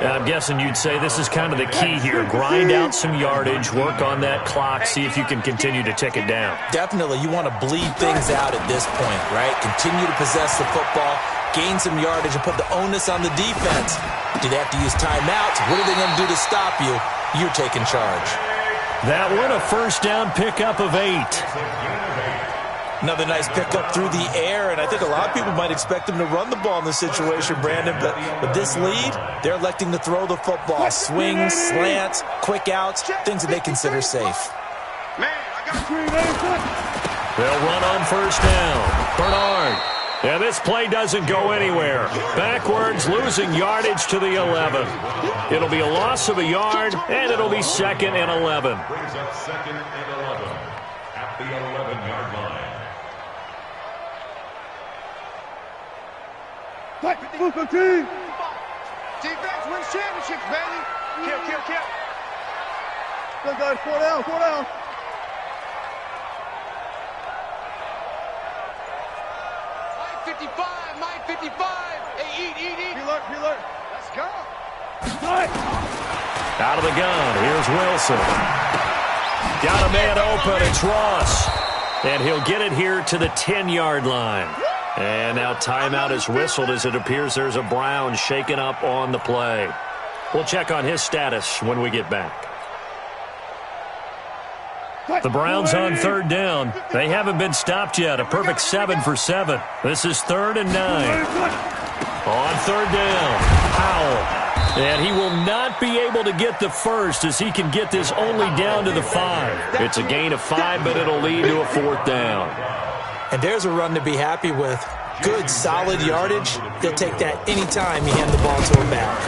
I'm guessing you'd say this is kind of the key here. Grind out some yardage, work on that clock, see if you can continue to tick it down. Definitely. You want to bleed things out at this point, right? Continue to possess the football, gain some yardage, and put the onus on the defense. Do they have to use timeouts? What are they going to do to stop you? You're taking charge. That one, a first down pickup of 8. Another nice pickup through the air, and I think a lot of people might expect them to run the ball in this situation, Brandon, but with this lead, they're electing to throw the football. Swings, slants, quick outs, things that they consider safe. They'll run on first down. Bernard. And this play doesn't go anywhere. Backwards, losing yardage to the 11. It'll be a loss of a yard, and it'll be second and 11. Brings up second and 11 at the 11-yard line. Football team. Defense wins championships, baby. Kill. Good guys, 4 down. Mike 55. Hey, eat. Alert. Let's go. Out of the gun, here's Wilson. Got a man open, it's Ross. And he'll get it here to the 10-yard line. And now timeout is whistled as it appears there's a Brown shaken up on the play. We'll check on his status when we get back. The Browns on third down. They haven't been stopped yet. A perfect 7 for 7. This is 3rd and 9. On third down, Powell. And he will not be able to get the first as he can get this only down to the 5. It's a gain of 5, but it'll lead to a 4th down. And there's a run to be happy with. Good, solid yardage. He'll take that anytime you hand the ball to him back.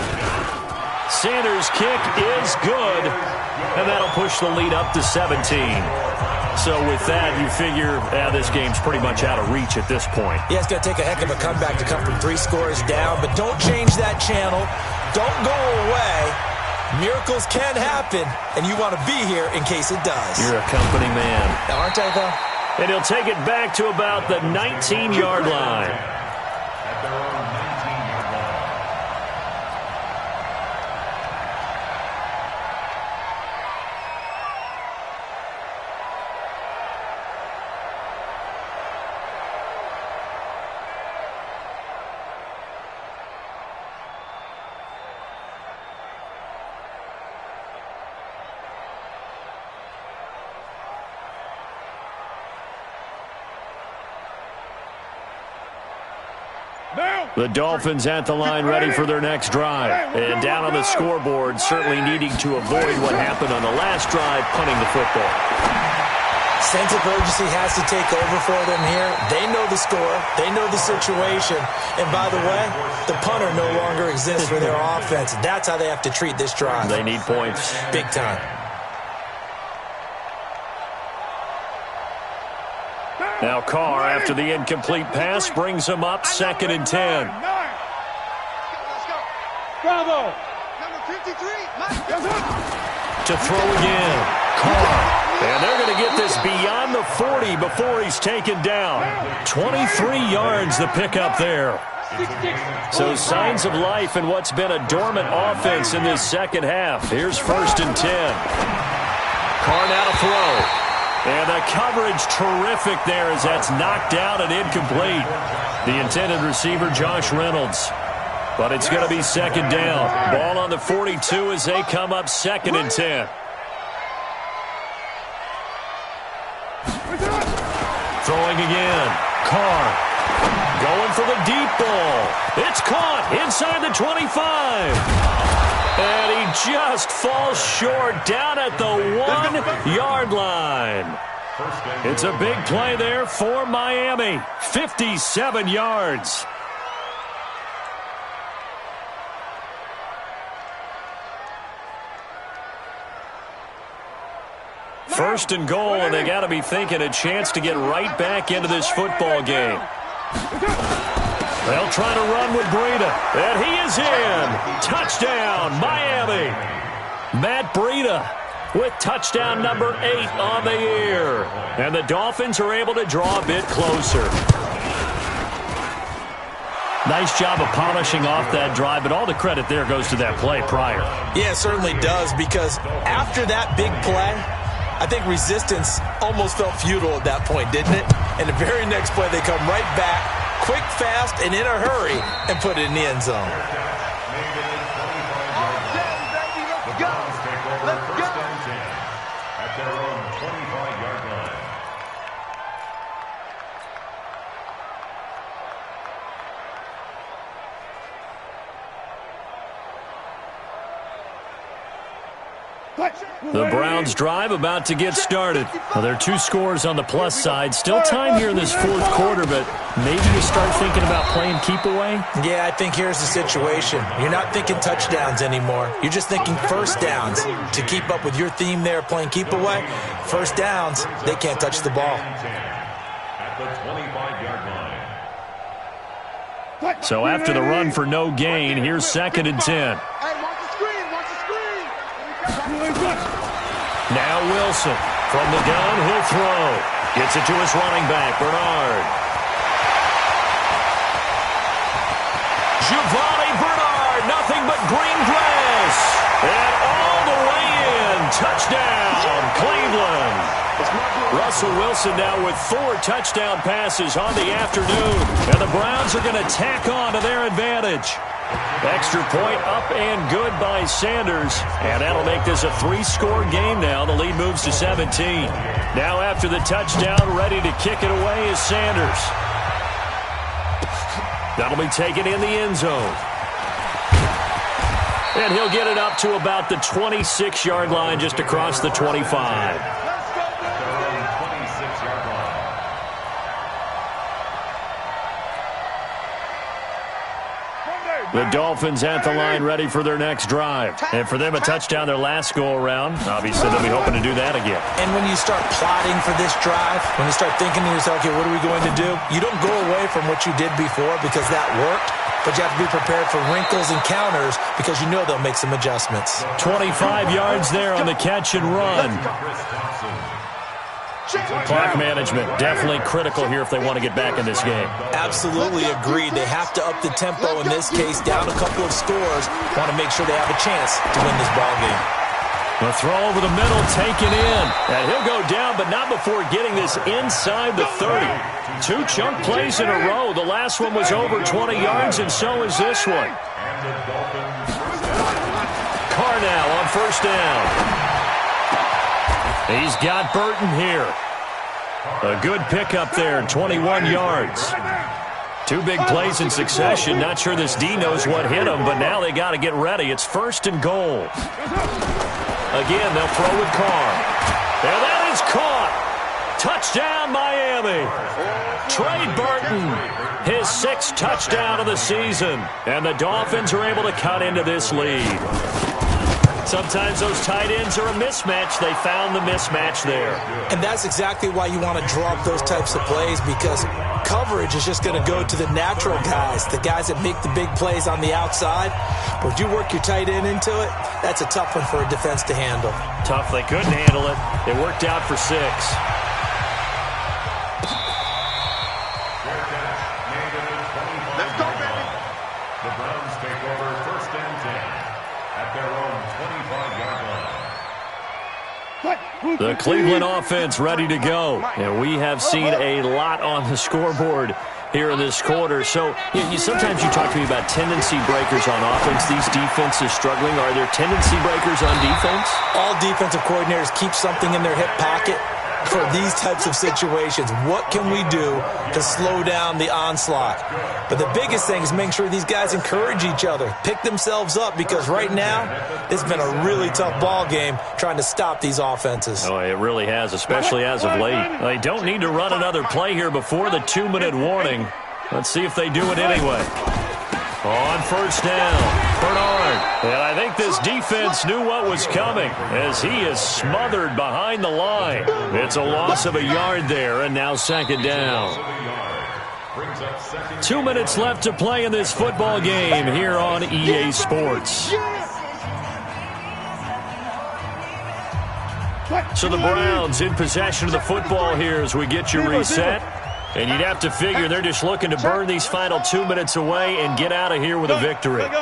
Sanders' kick is good, and that'll push the lead up to 17. So with that, you figure this game's pretty much out of reach at this point. Yeah, it's going to take a heck of a comeback to come from 3 scores down, but don't change that channel. Don't go away. Miracles can happen, and you want to be here in case it does. You're a company man. Aren't I, though? And he'll take it back to about the 19-yard line. At their own 19-yard line. The Dolphins at the line ready for their next drive. And down on the scoreboard, certainly needing to avoid what happened on the last drive, punting the football. Sense of urgency has to take over for them here. They know the score. They know the situation. And by the way, the punter no longer exists for their offense. That's how they have to treat this drive. They need points. Big time. Now Carr, after the incomplete pass, brings him up 2nd and 10. Bravo. Number 53. To throw again. Carr. And they're going to get this beyond the 40 before he's taken down. 23 yards the pickup there. So signs of life in what's been a dormant offense in this second half. Here's 1st and 10. Carr now to throw. And the coverage terrific there as that's knocked out and incomplete. The intended receiver, Josh Reynolds. But it's going to be 2nd down. Ball on the 42 as they come up 2nd and 10. Throwing again. Carr going for the deep ball. It's caught inside the 25. And he just falls short down at the 1-yard line. It's a big play there for Miami. 57 yards. First and goal, and they got to be thinking a chance to get right back into this football game. They'll try to run with Breida, and he is in. Touchdown, Miami. Matt Breida with touchdown number 8 on the year. And the Dolphins are able to draw a bit closer. Nice job of polishing off that drive, but all the credit there goes to that play prior. Yeah, it certainly does, because after that big play, I think resistance almost felt futile at that point, didn't it? And the very next play, they come right back, quick, fast, and in a hurry, and put it in the end zone. Let's go. At their own 25-yard line. The Browns drive about to get started. Well, there are 2 scores on the plus side. Still time here in this 4th quarter, but maybe you start thinking about playing keep away? Yeah, I think here's the situation. You're not thinking touchdowns anymore. You're just thinking first downs. To keep up with your theme there, playing keep away, first downs, they can't touch the ball. At the 25-yard line. So after the run for no gain, here's 2nd and 10. Now Wilson from the gun, he'll throw. Gets it to his running back, Bernard. Giovanni Bernard, nothing but green grass. And all the way in. Touchdown, Cleveland. Russell Wilson now with 4 touchdown passes on the afternoon. And the Browns are going to tack on to their advantage. Extra point up and good by Sanders. And that'll make this a 3-score game now. The lead moves to 17. Now after the touchdown, ready to kick it away is Sanders. That'll be taken in the end zone. And he'll get it up to about the 26-yard line, just across the 25. The Dolphins at the line ready for their next drive. And for them, a touchdown their last go-around. Obviously, they'll be hoping to do that again. And when you start plotting for this drive, when you start thinking to yourself, okay, what are we going to do? You don't go away from what you did before because that worked, but you have to be prepared for wrinkles and counters because you know they'll make some adjustments. 25 yards there on the catch and run. Clock management, definitely critical here if they want to get back in this game. Absolutely agreed. They have to up the tempo in this case, down a couple of scores. Want to make sure they have a chance to win this ball game. The throw over the middle, taken in. And he'll go down, but not before getting this inside the 30. 2 chunk plays in a row. The last one was over 20 yards, and so is this one. Carr now on first down. He's got Burton here. A good pickup there, 21 yards. 2 big plays in succession. Not sure this D knows what hit him, but now they got to get ready. It's 1st and goal. Again, they'll throw with Carr. And that is caught. Touchdown, Miami. Trey Burton, his 6th touchdown of the season. And the Dolphins are able to cut into this lead. Sometimes those tight ends are a mismatch. They found the mismatch there. And that's exactly why you want to draw up those types of plays, because coverage is just going to go to the natural guys, the guys that make the big plays on the outside. But if you work your tight end into it, that's a tough one for a defense to handle. Tough. They couldn't handle it. It worked out for 6. Let's go, baby. The Browns take over 1st and 10 at their own 25-yard line. The Cleveland offense ready to go. And we have seen a lot on the scoreboard here in this quarter. So sometimes you talk to me about tendency breakers on offense. These defenses struggling. Are there tendency breakers on defense? All defensive coordinators keep something in their hip pocket for these types of situations. What can we do to slow down the onslaught? But the biggest thing is making sure these guys encourage each other, pick themselves up, because right now it's been a really tough ball game trying to stop these offenses. Oh, it really has, especially as of late. They don't need to run another play here before the 2-minute warning. Let's see if they do it anyway. On first down, Bernard. And I think this defense knew what was coming as he is smothered behind the line. It's a loss of a yard there, and now 2nd down. 2 minutes left to play in this football game here on EA Sports. So the Browns in possession of the football here as we get you reset. And you'd have to figure they're just looking to burn these final 2 minutes away and get out of here with a victory. Let's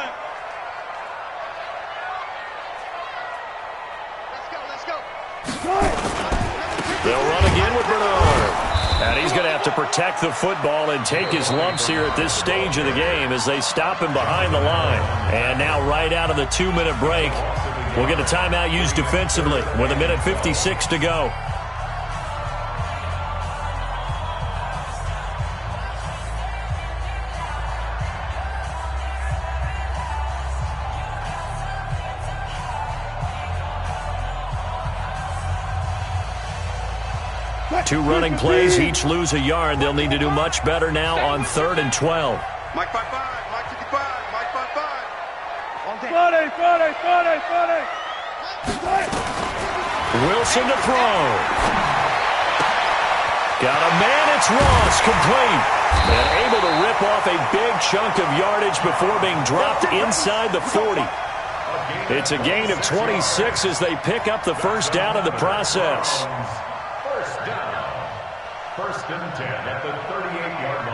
go. They'll run again with Bernard. And he's going to have to protect the football and take his lumps here at this stage of the game as they stop him behind the line. And now right out of the 2-minute break, we'll get a timeout used defensively with 1:56 to go. Two running plays, each lose a yard. They'll need to do much better now on 3rd and 12. Mike 55, Mike 55, Mike 55. Wilson to throw. Got a man, it's Ross, complete. And able to rip off a big chunk of yardage before being dropped inside the 40. It's a gain of 26 as they pick up the first down in the process. 1st and 10 at the 38-yard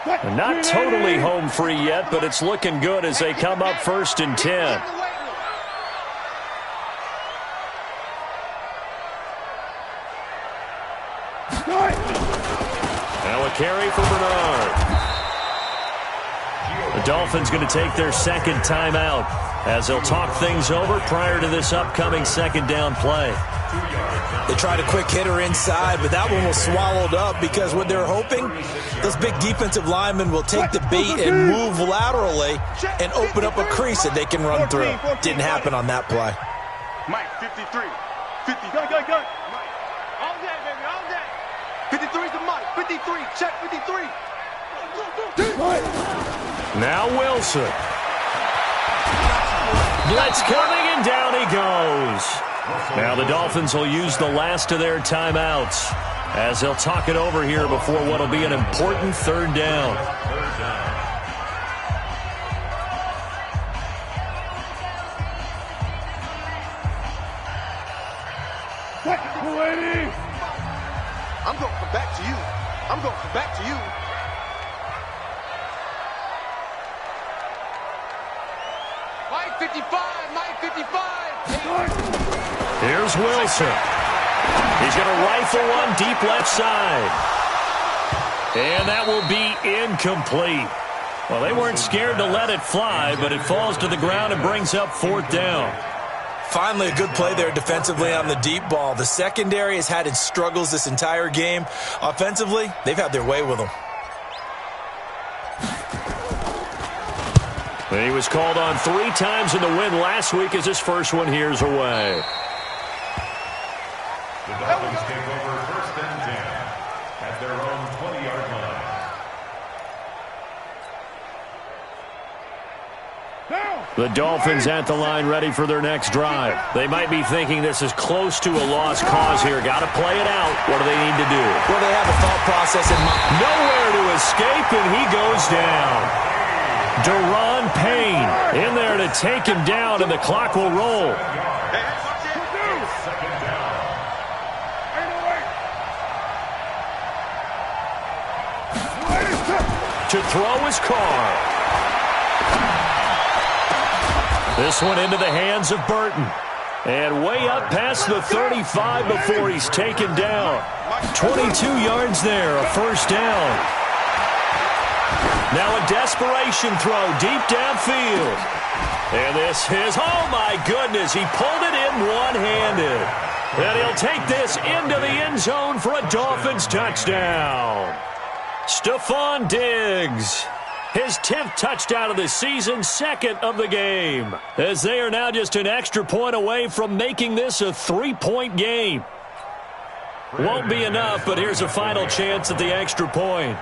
line. Not totally home free yet, but it's looking good as they come up 1st and 10. Now a carry for Bernard. The Dolphins going to take their 2nd timeout as they'll talk things over prior to this upcoming 2nd down play. They tried a quick hitter inside, but that one was swallowed up because what they're hoping, those big defensive linemen will take the bait and move laterally and open up a crease that they can run through. Didn't happen on that play. Mike 53, 50. Go. Mike. All day, baby, all day. 53's the Mike. 53, check 53. Now Wilson. Blitz coming, and down he goes. Now the Dolphins will use the last of their timeouts as they'll talk it over here before what will be an important third down. I'm going to come back to you. I'm going to come back to you. Mike 55, Mike 55. Here's Wilson. He's going to rifle one deep left side. And that will be incomplete. Well, they weren't scared to let it fly, but it falls to the ground and brings up fourth down. Finally, a good play there defensively on the deep ball. The secondary has had its struggles this entire game. Offensively, they've had their way with them. He was called on 3 times in the win last week as his first one here's away. The Dolphins take over first and 10 at their own 20-yard line. The Dolphins at the line ready for their next drive. They might be thinking this is close to a lost cause here. Got to play it out. What do they need to do? Well, they have a thought process in mind. Nowhere to escape, and he goes down. Deron Payne in there to take him down, and the clock will roll. Second down. To throw his car. This one into the hands of Burton. And way up past the 35 before he's taken down. 22 yards there, a first down. Now a desperation throw deep downfield. And this is, oh my goodness, he pulled it in one-handed. And he'll take this into the end zone for a Dolphins touchdown. Stephon Diggs. His 10th touchdown of the season, 2nd of the game. As they are now just an extra point away from making this a 3-point game. Won't be enough, but here's a final chance at the extra point.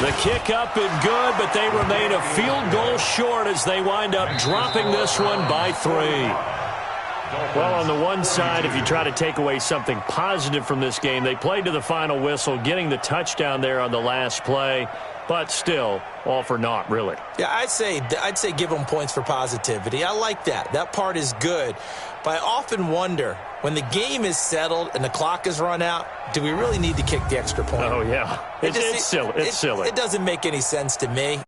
The kick up and good, but they remain a field goal short as they wind up dropping this one by 3. Well, on the one side, if you try to take away something positive from this game, they played to the final whistle, getting the touchdown there on the last play, but still, all for naught, really. Yeah, I'd say give them points for positivity. I like that. That part is good. But I often wonder, when the game is settled and the clock is run out, do we really need to kick the extra point? Oh, yeah. It's silly. It's silly. It doesn't make any sense to me.